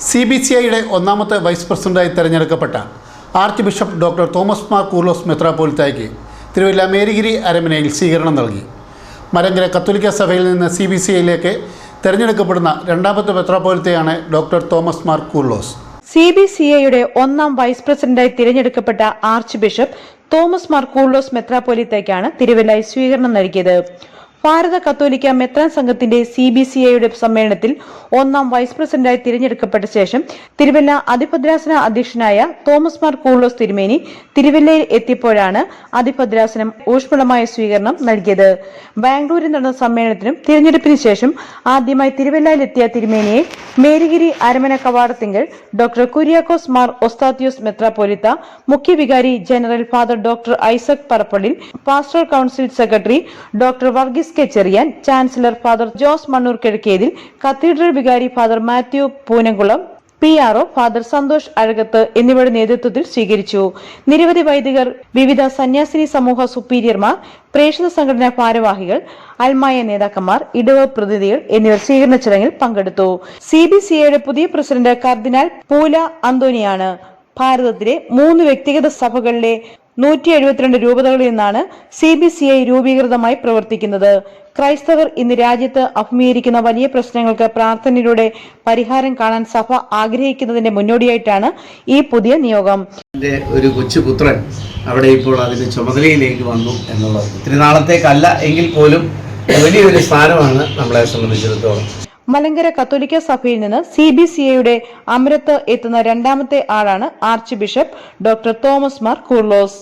CBCIയുടെ ഒന്നാമത്തെ വൈസ് പ്രസിഡന്റായി തെരഞ്ഞെടുക്കപ്പെട്ട archbishop doctor Thomas Mar Koorilos മെത്രാപ്പോലിത്തായ്ക്ക് തിരുവല്ല മേരിഗിരി അരമനയിൽ സ്വീകരണം നൽകി. മലങ്കര കത്തോലിക്ക സഭയിൽ നിന്ന് CBCIയിലേക്ക് തെരഞ്ഞെടുക്കപ്പെടുന്ന രണ്ടാമത്തെ മെത്രാപ്പോലിത്തയാണ് ഡോക്ടർ തോമസ് മാർ കൂർലോസ്. CBCIയുടെ ഒന്നാം വൈസ് പ്രസിഡന്റായി തിരഞ്ഞെടുക്കപ്പെട്ട ആർച്ച് ബിഷപ്പ് തോമസ് മാർ കൂർലോസ് മെത്രാപ്പോലിത്തയ്ക്കാണ് തിരുവല്ലയിൽ സ്വീകരണം നൽകിയത്. ഭാരത കത്തോലിക്ക മെത്രാൻ സംഘത്തിന്റെ CBCIയുടെ സമ്മേളനത്തിൽ ഒന്നാം വൈസ് പ്രസിഡന്റായി തിരഞ്ഞെടുക്കപ്പെട്ട ശേഷം തിരുവല്ല അതിഭദ്രാസന അധ്യക്ഷനായ തോമസ് മാർ കൂർലോസ് തിരുമേനി തിരുവല്ലയിൽ എത്തിയപ്പോഴാണ് അതിഭദ്രാസനം ഊഷ്മളമായ സ്വീകരണം നൽകിയത്. ബാംഗ്ലൂരിൽ നടന്ന സമ്മേളനത്തിനും തിരഞ്ഞെടുപ്പിന് ശേഷം ആദ്യമായി തിരുവല്ലയിലെത്തിയ തിരുമേനിയെ മേരിഗിരി അരമന കവാടത്തിങ്കൽ ഡോക്ടർ കുര്യാക്കോസ് മാർ ഒസ്താത്യോസ് മെത്രാപ്പോലിത്ത, മുഖ്യ വികാരി general father doctor Isaac Parappallil, pastoral council secretary doctor Varghese K Cherian, chancellor father Jose Mannoor Kizhakkethil, cathedral വികാരി father Mathew Poonamkulam, PRO father Santhosh Azhakath എന്നിവരുടെ നേതൃത്വത്തിൽ സ്വീകരിച്ചു. നിരവധി വൈദികർ, വിവിധ സന്യാസിനി സമൂഹ സുപ്പീരിയർമാർ, പ്രേക്ഷിത സംഘടനാ ഭാരവാഹികൾ, അൽമായ നേതാക്കന്മാർ, ഇടവ പ്രതിനിധികൾ എന്നിവർ സ്വീകരണ ചടങ്ങിൽ പങ്കെടുത്തു. CBCIയുടെ പുതിയ പ്രസിഡന്റ് കർദിനാൾ പൂല അന്തോണിയാണ്. ഭാരതത്തിലെ 3 വ്യക്തിഗത സഭകളിലെ 172 രൂപതകളിൽ നിന്നാണ് CBCI രൂപീകൃതമായി പ്രവർത്തിക്കുന്നത്. ക്രൈസ്തവർ ഇന്ന് രാജ്യത്ത് അഭിമുഖീകരിക്കുന്ന വലിയ പ്രശ്നങ്ങൾക്ക് പ്രാർത്ഥനയിലൂടെ പരിഹാരം കാണാൻ സഭ ആഗ്രഹിക്കുന്നതിന്റെ മുന്നോടിയായിട്ടാണ് ഈ പുതിയ നിയോഗം. ഒരു കൊച്ചുപുത്രൻ അവിടെ ഇപ്പോൾ അതിന്റെ ചുമതലയിലേക്ക് വന്നു എന്നുള്ളത് ഒത്തിരി നാളത്തേക്കല്ല എങ്കിൽ പോലും വലിയൊരു സ്ഥാനമാണ് നമ്മളെ സംബന്ധിച്ചിടത്തോളം. മലങ്കര കത്തോലിക്ക സഭയിൽ നിന്ന് CBCIയുടെ അമരത്ത് എത്തുന്ന രണ്ടാമത്തെ ആളാണ് arch bishop doctor Thomas Mar Coorilos.